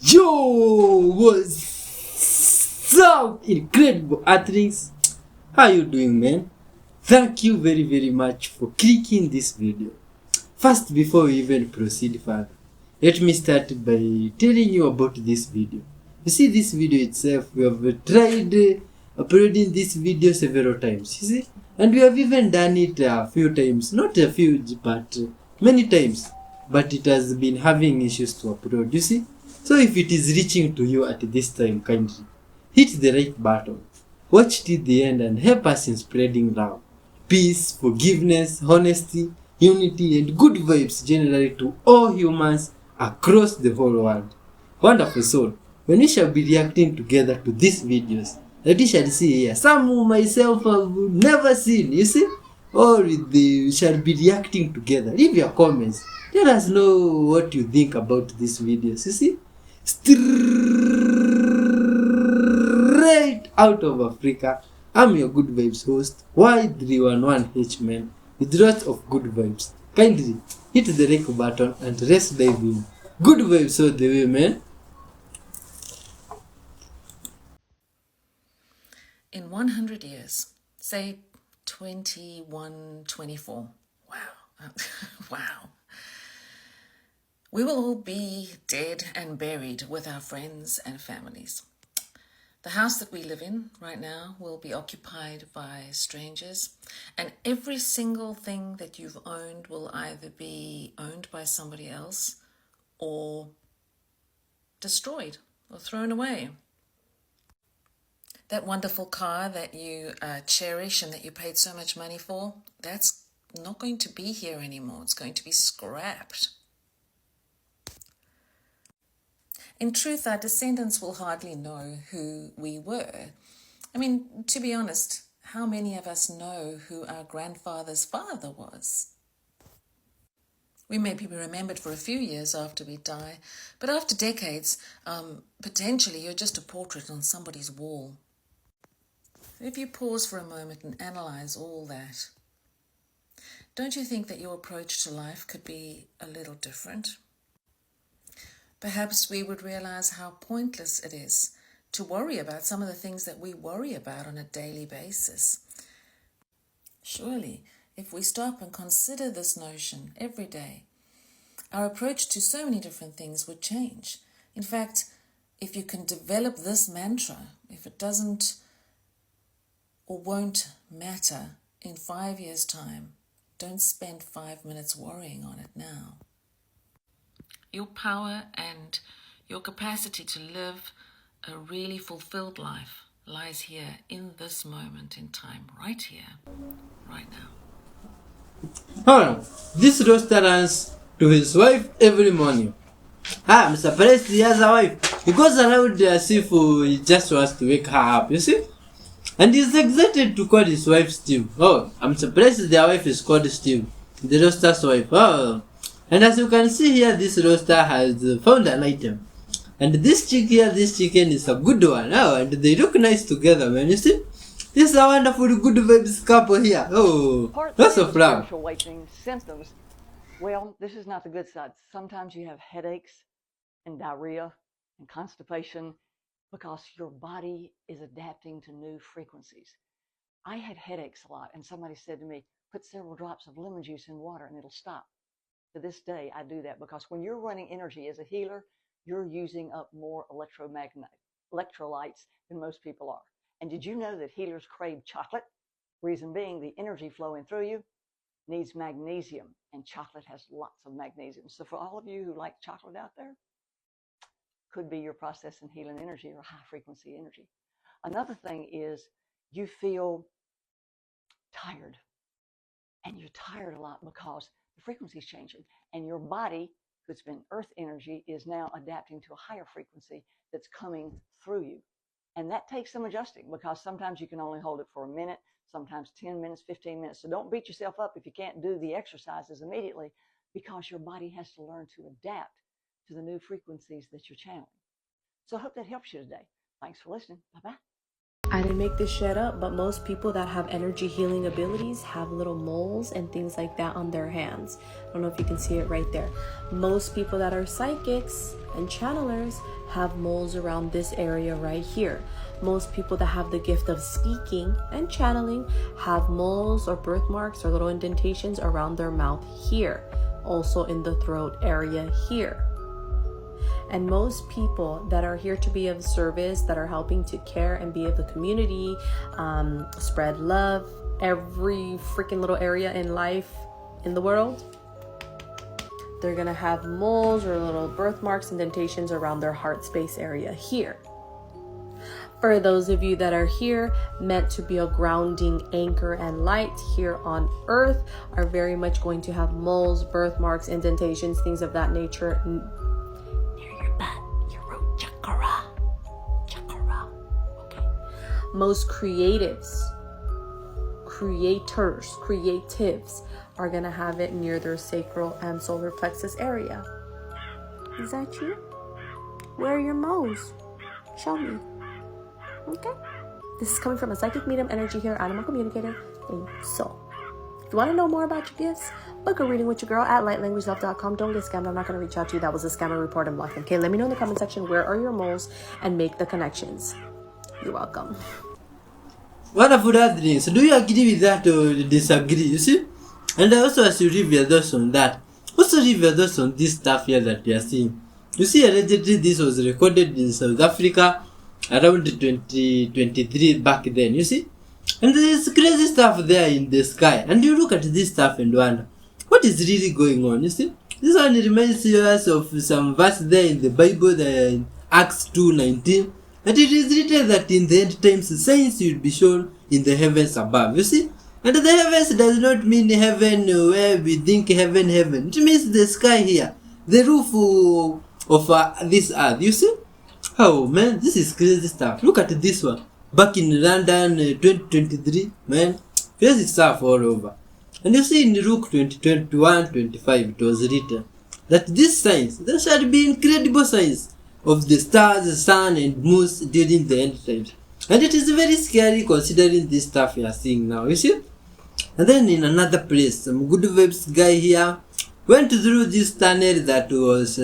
Yo, what's up, incredible Earthlings? How you doing, man? Thank you very much for clicking this video. First, before we even proceed further, let me start by telling you about this video. You see, this video itself, we have tried uploading this video several times, you see? And we have even done it a few times, not a few, but many times. But it has been having issues to upload, you see? So if it is reaching to you at this time, kindly hit the like button, watch till the end and help us in spreading love, peace, forgiveness, honesty, unity and good vibes generally to all humans across the whole world. Wonderful soul, when we shall be reacting together to these videos that you shall see here, some who myself have never seen, you see, or we shall be reacting together. Leave your comments, let us know what you think about these videos, you see. Straight out of Africa, I'm your good vibes host, Y311H man, with lots of good vibes. Kindly hit the like button and let's dive in. Good vibes all the way, man. In 100 years, say 2124, wow, wow. We will all be dead and buried with our friends and families. The house that we live in right now will be occupied by strangers, and every single thing that you've owned will either be owned by somebody else or destroyed or thrown away. That wonderful car that you cherish and that you paid so much money for, that's not going to be here anymore. It's going to be scrapped. In truth, our descendants will hardly know who we were. I mean, to be honest, how many of us know who our grandfather's father was? We may be remembered for a few years after we die, but after decades, potentially you're just a portrait on somebody's wall. If you pause for a moment and analyze all that, don't you think that your approach to life could be a little different? Perhaps we would realize how pointless it is to worry about some of the things that we worry about on a daily basis. Surely, if we stop and consider this notion every day, our approach to so many different things would change. In fact, if you can develop this mantra, if it doesn't or won't matter in 5 years' time, don't spend 5 minutes worrying on it now. Your power and your capacity to live a really fulfilled life lies here in this moment in time, right here, right now. This roaster runs to his wife every morning. I'm surprised he has a wife. He goes around as if he just wants to wake her up, you see? And he's excited to call his wife Steve. Oh, I'm surprised their wife is called Steve, the roaster's wife. Oh. And as you can see here, this roaster has found an item. And this chick here, this chicken is a good one. Oh, and they look nice together, man. You see? This is a wonderful good vibes couple here. Oh, lots of love. Spiritual awakening symptoms. Well, this is not the good side. Sometimes you have headaches and diarrhea and constipation because your body is adapting to new frequencies. I had headaches a lot, and somebody said to me, put several drops of lemon juice in water and it'll stop. To this day, I do that because when you're running energy as a healer, you're using up more electrolytes than most people are. And did you know that healers crave chocolate? Reason being, the energy flowing through you needs magnesium, and chocolate has lots of magnesium. So for all of you who like chocolate out there, could be your process in healing energy or high frequency energy. Another thing is you feel tired, and you're tired a lot because the frequency is changing, and your body, who's been earth energy, is now adapting to a higher frequency that's coming through you. And that takes some adjusting because sometimes you can only hold it for a minute, sometimes 10 minutes, 15 minutes. So don't beat yourself up if you can't do the exercises immediately, because your body has to learn to adapt to the new frequencies that you're channeling. So I hope that helps you today. Thanks for listening. Bye-bye. I didn't make this shit up, but most people that have energy healing abilities have little moles and things like that on their hands. I don't know if you can see it right there. Most people that are psychics and channelers have moles around this area right here. Most people that have the gift of speaking and channeling have moles or birthmarks or little indentations around their mouth here. Also in the throat area here. And most people that are here to be of service, that are helping to care and be of the community, spread love, every freaking little area in life, in the world, they're gonna have moles or little birthmarks, indentations around their heart space area here. For those of you that are here, meant to be a grounding anchor and light here on earth, are very much going to have moles, birthmarks, indentations, things of that nature, okay. Most creatives are gonna have it near their sacral and solar plexus area. Is that you? Where are your moles? Show me. Okay. This is coming from a psychic medium, energy healer, animal communicator, and soul. If you want to know more about your gifts, book a reading with your girl at lightlanguagelove.com. Don't get scammed. I'm not going to reach out to you. That was a scammer report and block them. Okay, let me know in the comment section where are your moles and make the connections. You're welcome. Wonderful things. Do you agree with that or disagree? You see? And also, as you read your thoughts on that, also read your thoughts on this stuff here that we are seeing. You see, allegedly this was recorded in South Africa around 2023 back then. You see? And there's crazy stuff there in the sky. And you look at this stuff and wonder, what is really going on? You see? This one reminds us of some verse there in the Bible, the Acts 2:19. And it is written that in the end times, signs will be shown in the heavens above. You see? And the heavens does not mean heaven where we think heaven. It means the sky here. The roof of this earth. You see? Oh man, this is crazy stuff. Look at this one. Back in London 2023, man, crazy stuff all over. And you see in Luke 20:21-25, it was written that these signs, there shall be incredible signs of the stars, sun, and moons during the end times. And it is very scary considering this stuff you are seeing now, you see? And then in another place, some good vibes guy here went through this tunnel that was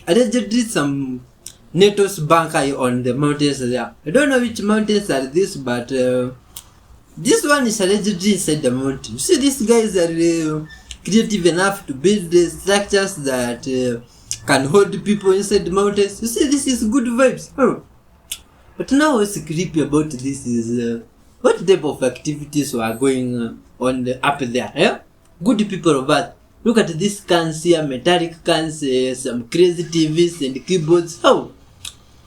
allegedly some NATO's bunker on the mountains there. I don't know which mountains are this, but this one is allegedly inside the mountain. You see, these guys are creative enough to build the structures that can hold people inside the mountains. You see, this is good vibes. But now what's creepy about this is what type of activities are going on up there. Yeah? Good people of Earth. Look at these cans here, metallic cans, some crazy TVs and keyboards. Oh,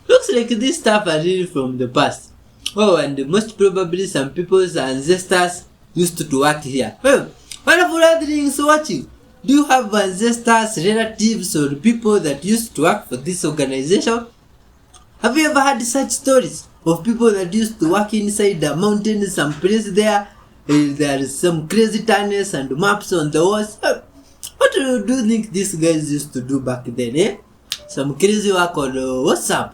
looks like this stuff are really from the past. Oh, and most probably some people's ancestors used to work here. Well, wonderful things watching. Do you have ancestors, relatives, or people that used to work for this organization? Have you ever heard such stories of people that used to work inside the mountains, some place there? There is some crazy tunnels and maps on the walls. What do you think these guys used to do back then, eh? Some crazy work on WhatsApp.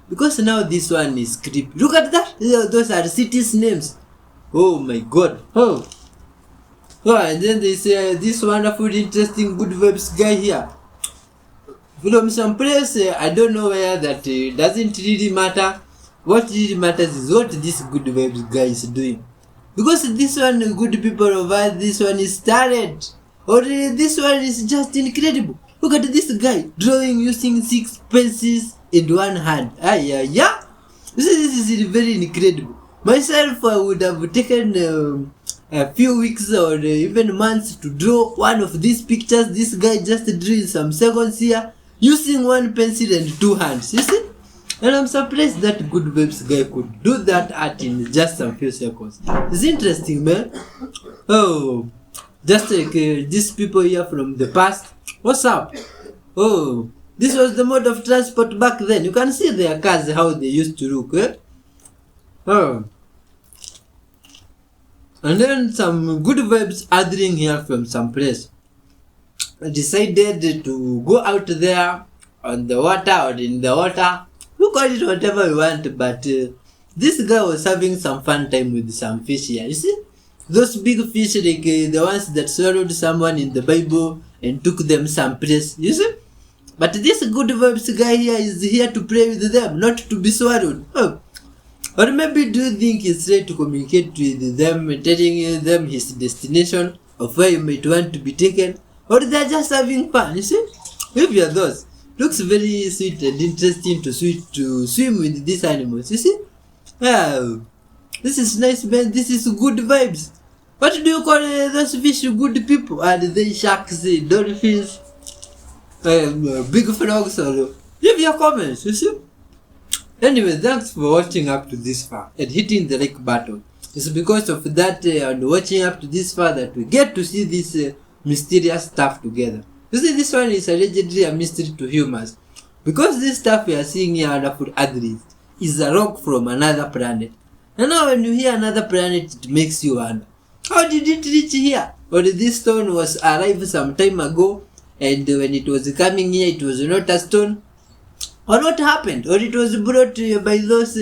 Because now this one is creepy. Look at that. Those are cities' names. Oh my god. Oh, and then they say this wonderful, interesting, good vibes guy here. From some place, I don't know where, that doesn't really matter. What really matters is what this good vibes guy is doing. Because this one, good people of Earth, this one is talent. Or this one is just incredible. Look at this guy drawing using 6 pencils in one hand. Yeah. You see, this is very incredible. Myself, I would have taken a few weeks or even months to draw one of these pictures. This guy just drew in some seconds here using 1 pencil and 2 hands. You see? And I'm surprised that good vibes guy could do that art in just some few seconds. It's interesting, man. Oh, just like these people here from the past. What's up? Oh, this was the mode of transport back then. You can see their cars, how they used to look, eh? Oh. And then some good vibes gathering here from some place. I decided to go out there on the water or in the water. You call it whatever you want, but this guy was having some fun time with some fish here. You see? Those big fish like the ones that swallowed someone in the Bible and took them someplace. You see? But this good vibes guy here is here to play with them, not to be swallowed. Oh. Or maybe do you think he's trying to communicate with them, telling them his destination of where you might want to be taken? Or they're just having fun, you see? If you're those, looks very sweet and interesting to swim with these animals, you see? Wow, this is nice, man. This is good vibes. What do you call those fish good people? Are they sharks, dolphins, big frogs, or leave your comments, you see? Anyway, thanks for watching up to this far and hitting the like button. It's because of that and watching up to this far that we get to see this mysterious stuff together. You see, this one is allegedly a mystery to humans. Because this stuff we are seeing here under full Earth is a rock from another planet. And now when you hear another planet, it makes you wonder, how did it reach here? Or this stone was arrived some time ago, and when it was coming here, it was not a stone? Or what happened? Or it was brought by those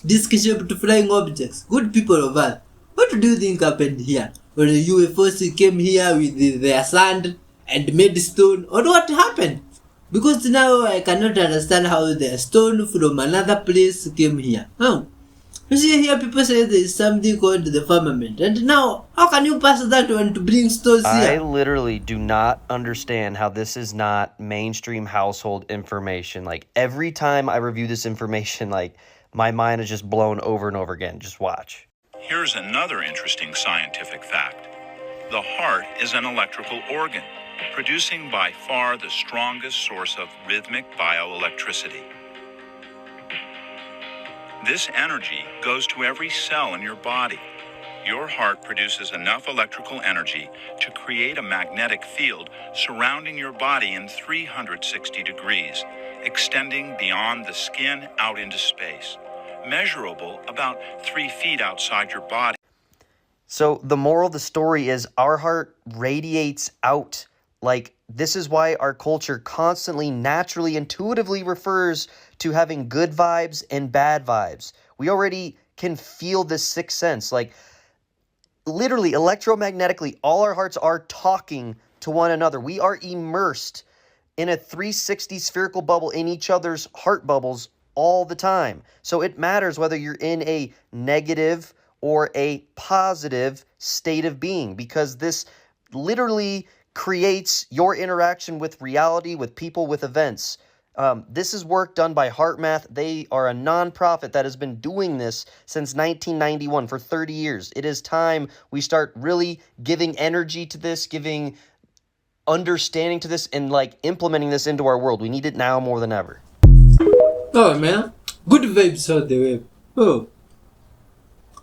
disc-shaped flying objects? Good people of Earth, what do you think happened here? Or the UFOs came here with their sand and made stone? Or what happened? Because now I cannot understand how the stone from another place came here. Oh. You see here people say there is something called the firmament. And now, how can you pass that one to bring stones here? I literally do not understand how this is not mainstream household information. Like, every time I review this information, like, my mind is just blown over and over again. Just watch. Here's another interesting scientific fact. The heart is an electrical organ, producing by far the strongest source of rhythmic bioelectricity. This energy goes to every cell in your body. Your heart produces enough electrical energy to create a magnetic field surrounding your body in 360 degrees, extending beyond the skin out into space, measurable about 3 feet outside your body. So the moral of the story is our heart radiates out. Like, this is why our culture constantly, naturally, intuitively refers to having good vibes and bad vibes. We already can feel this sixth sense. Like, literally, electromagnetically, all our hearts are talking to one another. We are immersed in a 360 spherical bubble in each other's heart bubbles all the time. So it matters whether you're in a negative or a positive state of being, because this literally creates your interaction with reality, with people, with events. This is work done by HeartMath. They are a nonprofit that has been doing this since 1991 for 30 years. It is time we start really giving energy to this, giving understanding to this, and like implementing this into our world. We need it now more than ever. Oh man, good vibes all the way. Oh,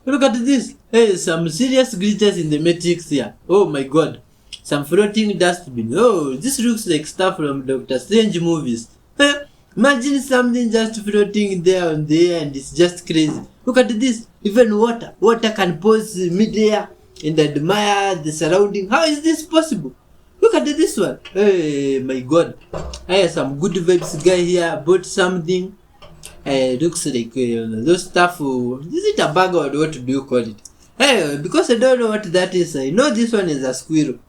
look at this. Hey, some serious glitches in the matrix here. Oh my god. Some floating dustbin. Oh, this looks like stuff from Dr. Strange movies. Imagine something just floating there on the air and it's just crazy. Look at this. Even water. Water can pause mid-air and admire the surrounding. How is this possible? Look at this one. Hey, my god. I have some good vibes guy here. Bought something. Looks like those stuff. Is it a bag or what do you call it? Hey, because I don't know what that is, I know this one is a squirrel.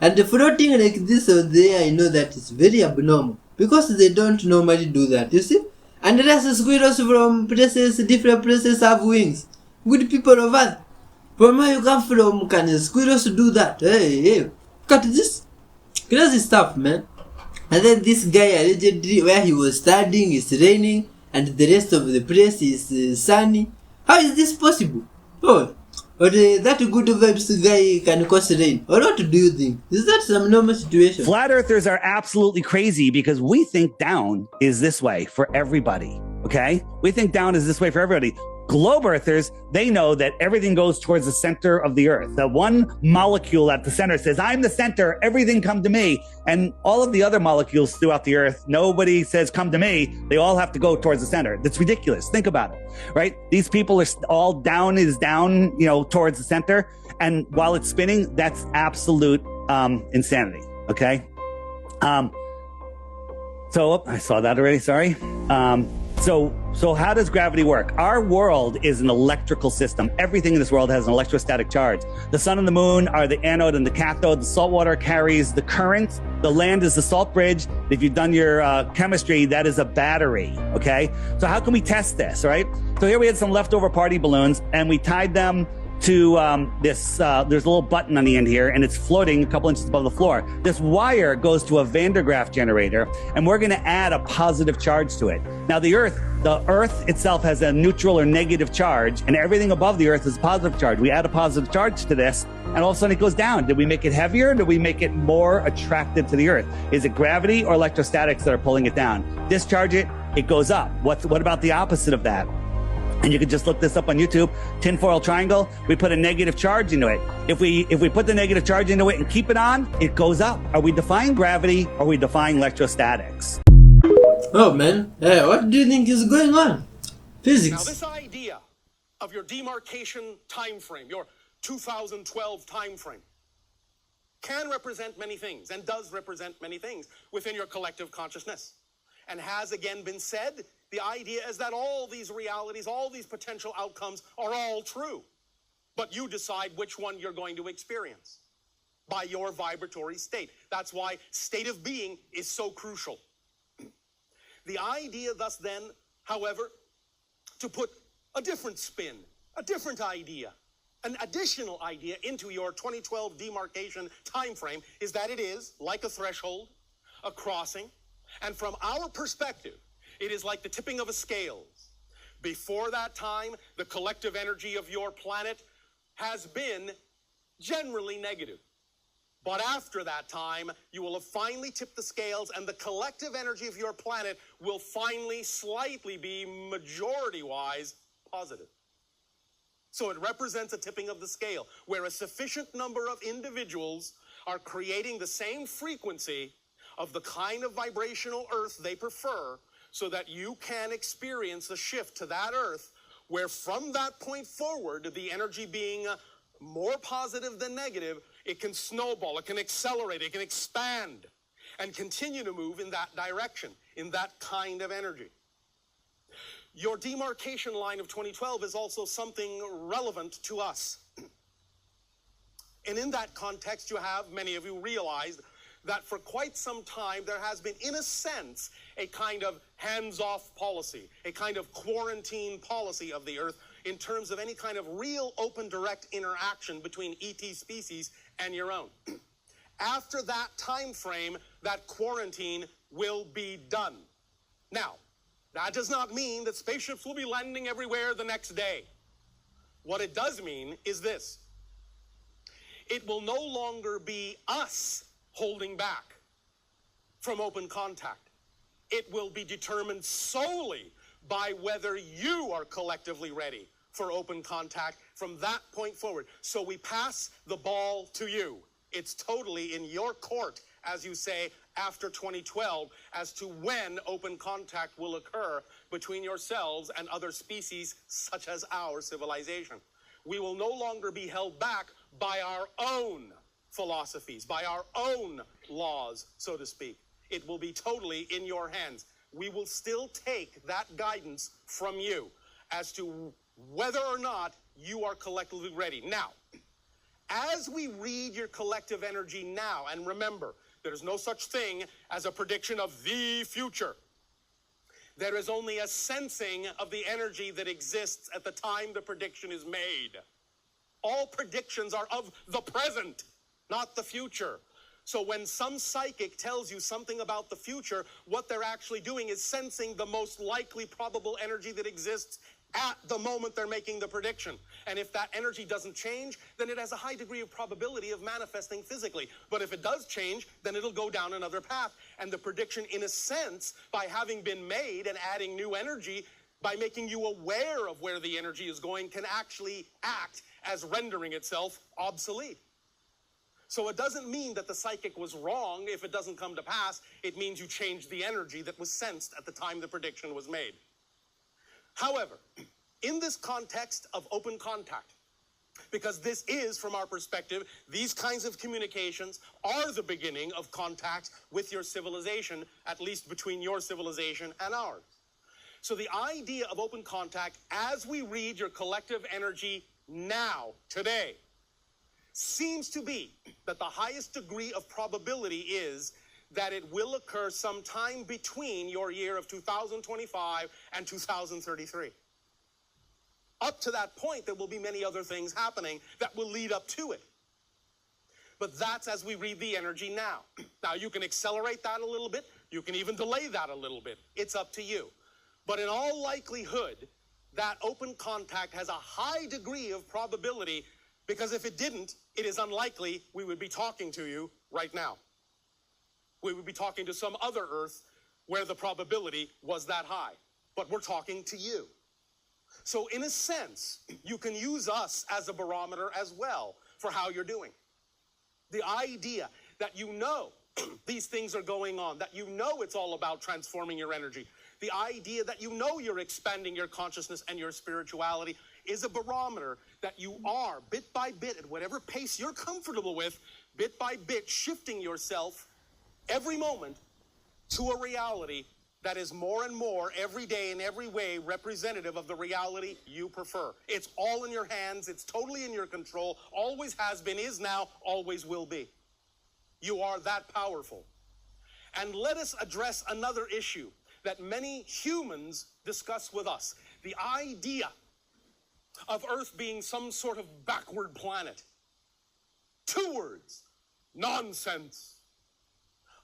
And floating like this on the air, I know that is very abnormal. Because they don't normally do that, you see? Unless squirrels from places, different places have wings. Good people of Earth. From where you come from, can squirrels do that? Hey, look at this. Crazy stuff, man. And then this guy allegedly, where he was studying, is raining, and the rest of the place is sunny. How is this possible? Oh, but that good vibes guy can cause rain. Or what do you think? Is that some normal situation? Flat earthers are absolutely crazy because we think down is this way for everybody, okay? We think down is this way for everybody. Globe earthers, they know that everything goes towards the center of the earth. The one molecule at the center says, I'm the center, everything come to me. And all of the other molecules throughout the earth, nobody says, come to me. They all have to go towards the center. That's ridiculous. Think about it, right? These people are all down is down, towards the center. And while it's spinning, that's absolute insanity, okay? So I saw that already, sorry. So how does gravity work? Our world is an electrical system. Everything in this world has an electrostatic charge. The sun and the moon are the anode and the cathode. The salt water carries the current. The land is the salt bridge. If you've done your chemistry, that is a battery, okay? So how can we test this, right? So here we had some leftover party balloons, and we tied them to there's a little button on the end here, and it's floating a couple inches above the floor. This wire goes to a Van der Graaf generator, and we're going to add a positive charge to it. Now, the Earth itself has a neutral or negative charge, and everything above the Earth is a positive charge. We add a positive charge to this, and all of a sudden it goes down. Did we make it heavier? Did we make it more attractive to the Earth? Is it gravity or electrostatics that are pulling it down? Discharge it, it goes up. What about the opposite of that? And you can just look this up on YouTube, tinfoil triangle. We put a negative charge into it. If we put the negative charge into it and keep it on, it goes up. Are we defying gravity or are we defying electrostatics? Oh man, hey, what do you think is going on? Physics. Now this idea of your demarcation time frame, your 2012 time frame, can represent many things and does represent many things within your collective consciousness. And has again been said, the idea is that all these realities, all these potential outcomes are all true. But you decide which one you're going to experience by your vibratory state. That's why state of being is so crucial. The idea thus then, however, to put a different spin, a different idea, an additional idea into your 2012 demarcation time frame is that it is like a threshold, a crossing, and from our perspective, it is like the tipping of a scales. Before that time, the collective energy of your planet has been generally negative. But after that time, you will have finally tipped the scales, and the collective energy of your planet will finally slightly be majority-wise positive. So it represents a tipping of the scale, where a sufficient number of individuals are creating the same frequency of the kind of vibrational earth they prefer, so that you can experience a shift to that earth, where from that point forward, the energy being more positive than negative, it can snowball, it can accelerate, it can expand, and continue to move in that direction, in that kind of energy. Your demarcation line of 2012 is also something relevant to us. And in that context, you have, many of you realized, that for quite some time there has been, in a sense, a kind of hands-off policy, a kind of quarantine policy of the Earth in terms of any kind of real open direct interaction between ET species and your own. After that time frame, that quarantine will be done. Now, that does not mean that spaceships will be landing everywhere the next day. What it does mean is this: it will no longer be us holding back from open contact. It will be determined solely by whether you are collectively ready for open contact from that point forward. So we pass the ball to you. It's totally in your court, as you say, after 2012, as to when open contact will occur between yourselves and other species such as our civilization. We will no longer be held back by our own philosophies, by our own laws, so to speak. It will be totally in your hands. We will still take that guidance from you as to whether or not you are collectively ready. Now, as we read your collective energy now, and remember, there's no such thing as a prediction of the future. There is only a sensing of the energy that exists at the time the prediction is made. All predictions are of the present, not the future. So when some psychic tells you something about the future, what they're actually doing is sensing the most likely probable energy that exists at the moment they're making the prediction. And if that energy doesn't change, then it has a high degree of probability of manifesting physically. But if it does change, then it'll go down another path. And the prediction, in a sense, by having been made and adding new energy, by making you aware of where the energy is going, can actually act as rendering itself obsolete. So it doesn't mean that the psychic was wrong if it doesn't come to pass. It means you changed the energy that was sensed at the time the prediction was made. However, in this context of open contact, because this is, from our perspective, these kinds of communications are the beginning of contact with your civilization, at least between your civilization and ours. So the idea of open contact, as we read your collective energy now, today, seems to be that the highest degree of probability is that it will occur sometime between your year of 2025 and 2033. Up to that point, there will be many other things happening that will lead up to it. But that's as we read the energy now. Now, you can accelerate that a little bit. You can even delay that a little bit. It's up to you. But in all likelihood, that open contact has a high degree of probability, because if it didn't, it is unlikely we would be talking to you right now. We would be talking to some other Earth where the probability was that high. But we're talking to you. So in a sense, you can use us as a barometer as well for how you're doing. The idea that you know these things are going on, that you know it's all about transforming your energy, the idea that you know you're expanding your consciousness and your spirituality is a barometer that you are, bit by bit, at whatever pace you're comfortable with, bit by bit, shifting yourself every moment to a reality that is more and more every day in every way representative of the reality you prefer. It's all in your hands. It's totally in your control. Always has been, is now, always will be. You are that powerful. And let us address another issue that many humans discuss with us. The idea of Earth being some sort of backward planet. 2 words: nonsense.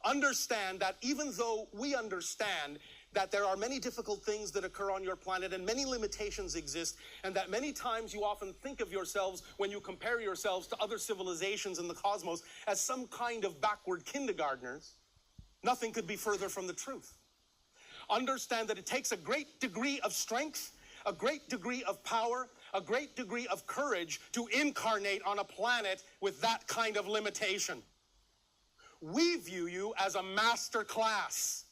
Understand that even though we understand that there are many difficult things that occur on your planet and many limitations exist, and that many times you often think of yourselves, when you compare yourselves to other civilizations in the cosmos, as some kind of backward kindergartners, nothing could be further from the truth. Understand that it takes a great degree of strength, a great degree of power, a great degree of courage to incarnate on a planet with that kind of limitation. We view you as a master class.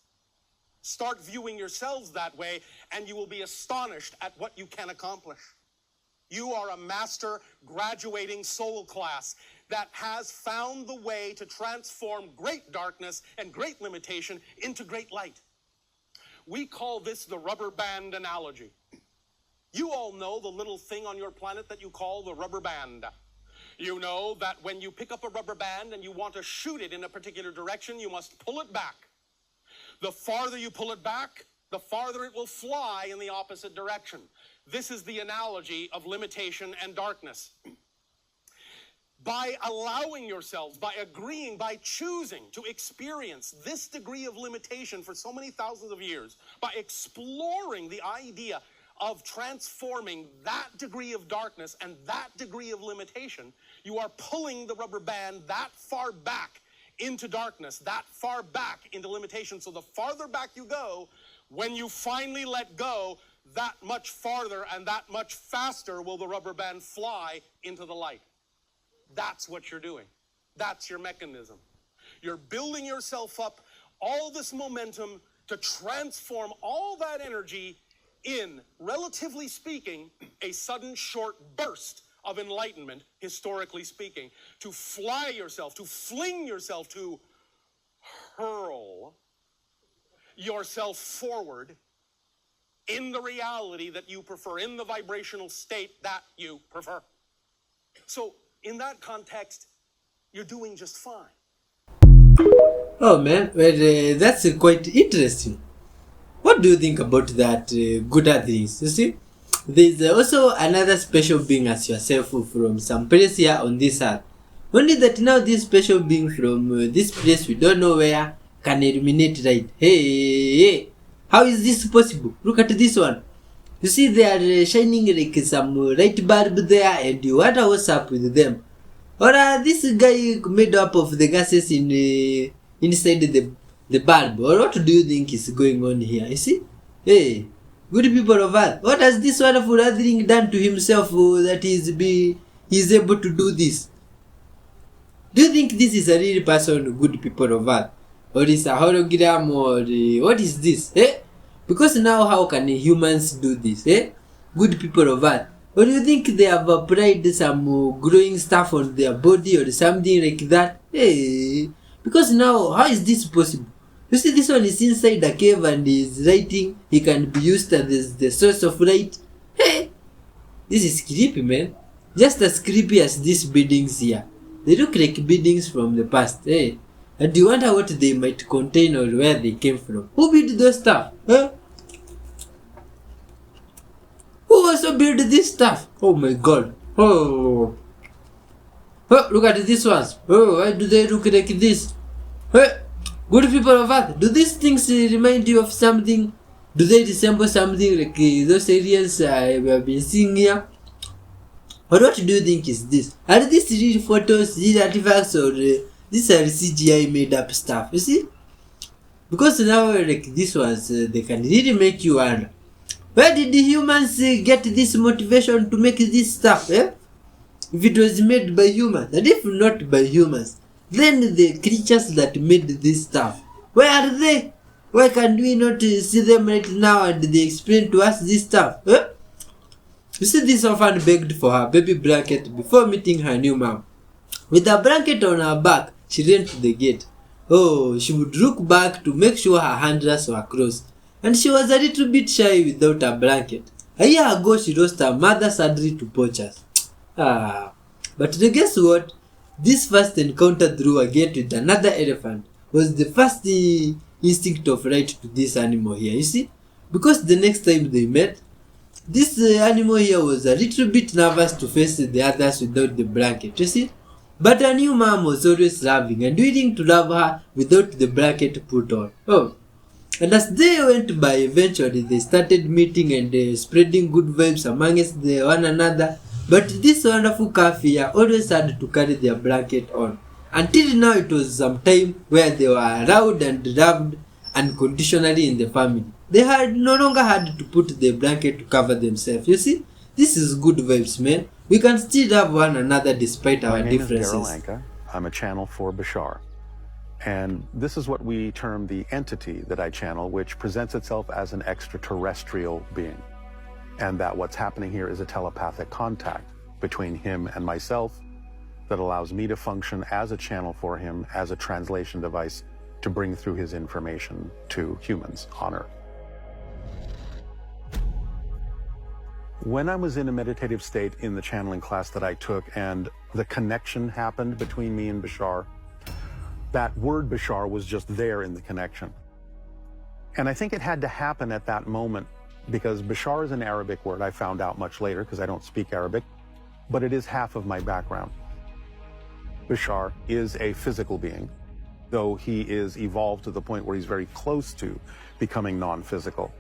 Start viewing yourselves that way, and you will be astonished at what you can accomplish. You are a master graduating soul class that has found the way to transform great darkness and great limitation into great light. We call this the rubber band analogy. You all know the little thing on your planet that you call the rubber band. You know that when you pick up a rubber band and you want to shoot it in a particular direction, you must pull it back. The farther you pull it back, the farther it will fly in the opposite direction. This is the analogy of limitation and darkness. By allowing yourselves, by agreeing, by choosing to experience this degree of limitation for so many thousands of years, by exploring the idea of transforming that degree of darkness and that degree of limitation, you are pulling the rubber band that far back into darkness, that far back into limitation. So the farther back you go, when you finally let go, that much farther and that much faster will the rubber band fly into the light. That's what you're doing. That's your mechanism. You're building yourself up, all this momentum to transform all that energy in, relatively speaking, a sudden short burst of enlightenment, historically speaking, to fly yourself, to fling yourself, to hurl yourself forward in the reality that you prefer, in the vibrational state that you prefer. So, in that context, you're doing just fine. Oh man, well, that's quite interesting. What do you think about that good things? You see, there's also another special being as yourself from some place here on this earth. Only that now this special being from this place we don't know where can illuminate light. Hey, how is this possible? Look at this one. You see, they are shining like some light bulb there, and you wonder what's up with them. Or this guy made up of the gases in inside the bulb. Or what do you think is going on here? You see? Hey, good people of Earth, what has this wonderful earthling done to himself that he's able to do this? Do you think this is a real person, good people of Earth? Or is a hologram, or what is this? Eh? Because now how can humans do this? Eh? Good people of Earth. Or do you think they have applied some glowing stuff on their body or something like that? Hey, because now how is this possible? You see, this one is inside a cave and is writing. He can be used as the source of light. Hey, this is creepy, man. Just as creepy as these buildings here. They look like buildings from the past. Hey, and you wonder what they might contain or where they came from. Who built those stuff? Huh? Who also built this stuff? Oh my god. Oh, look at these ones. Oh, why do they look like this? Hey, good people of Earth, do these things remind you of something? Do they resemble something like those aliens we have been seeing here? Or what do you think is this? Are these real photos, real artifacts, or these are CGI made up stuff? You see? Because now, like these ones, they can really make you wonder. Where did the humans get this motivation to make this stuff? Eh? If it was made by humans, and if not by humans, then the creatures that made this stuff, where are they? Why can't we not see them right now and they explain to us this stuff? Eh? You see, this orphan begged for her baby blanket before meeting her new mom. With her blanket on her back, she ran to the gate. Oh, she would look back to make sure her handlers were closed. And she was a little bit shy without a blanket. A year ago, she lost her mother sadly to poachers. But guess what? This first encounter through a gate with another elephant was the first instinct of right to this animal here, you see? Because the next time they met, this animal here was a little bit nervous to face the others without the blanket, you see? But her new mom was always loving and willing to love her without the blanket put on. Oh. And as they went by, eventually they started meeting and spreading good vibes amongst one another. But this wonderful calf here always had to carry their blanket on. Until now, it was some time where they were allowed and loved unconditionally in the family. They had no longer had to put the blanket to cover themselves. You see, this is good vibes, man. We can still love one another despite our differences. My name is Daryl Anka. I'm a channel for Bashar. And this is what we term the entity that I channel, which presents itself as an extraterrestrial being. And that what's happening here is a telepathic contact between him and myself that allows me to function as a channel for him, as a translation device to bring through his information to humans on Earth. When I was in a meditative state in the channeling class that I took and the connection happened between me and Bashar, that word Bashar was just there in the connection. And I think it had to happen at that moment because Bashar is an Arabic word. I found out much later because I don't speak Arabic, but it is half of my background. Bashar is a physical being, though he is evolved to the point where he's very close to becoming non-physical.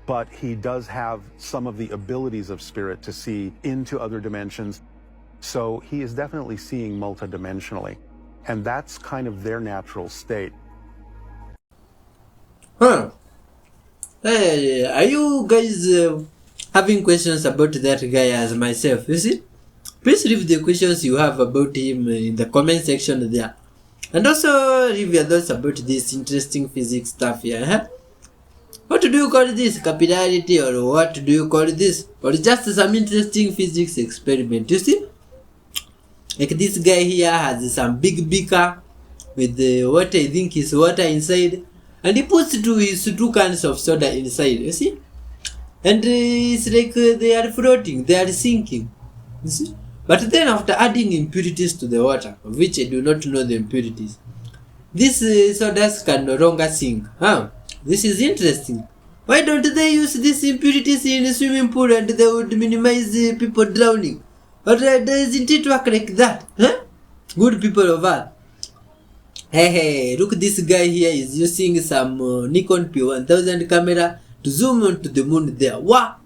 But he does have some of the abilities of spirit to see into other dimensions. So he is definitely seeing multidimensionally. And that's kind of their natural state. Hey, are you guys having questions about that guy as myself? You see? Please leave the questions you have about him in the comment section there. And also leave your thoughts about this interesting physics stuff here. Huh? What do you call this? Capillarity, or what do you call this? Or just some interesting physics experiment, you see? Like this guy here has some big beaker with what I think is water inside, and he puts his 2 cans of soda inside, you see? And it's like they are floating, they are sinking, you see? But then after adding impurities to the water, of which I do not know the impurities, these sodas can no longer sink. This is interesting. Why don't they use these impurities in a swimming pool and they would minimize people drowning? Or doesn't it work like that? Huh? Good people of Earth. Hey, look, this guy here is using some Nikon P1000 camera to zoom onto the moon there. Wah!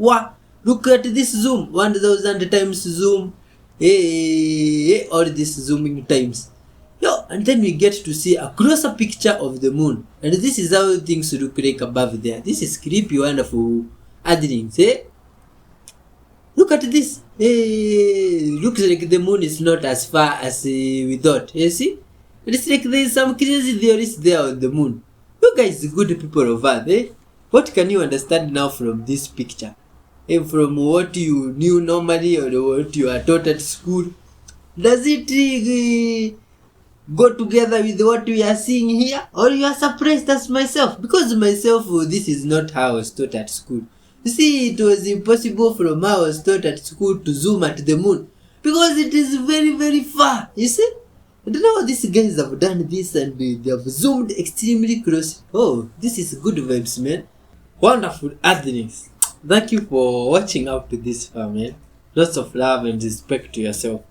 Look at this zoom. 1000 times zoom. Hey, all these zooming times. And then we get to see a closer picture of the moon. And this is how things look like above there. This is creepy, wonderful addings, eh? Look at this. Hey, looks like the moon is not as far as we thought. You see? It's like there is some crazy theories there on the moon. You guys, good people of Earth, eh? What can you understand now from this picture? And from what you knew normally or what you are taught at school? Does it go together with what we are seeing here, or you are surprised as myself? Because myself, this is not how I was taught at school. You see, it was impossible from how I was taught at school to zoom at the moon, because it is very, very far, you see? I don't know how these guys have done this, and they have zoomed extremely close. Oh, this is good vibes, man. Wonderful Earthlings. Thank you for watching up to this far, man. Lots of love and respect to yourself.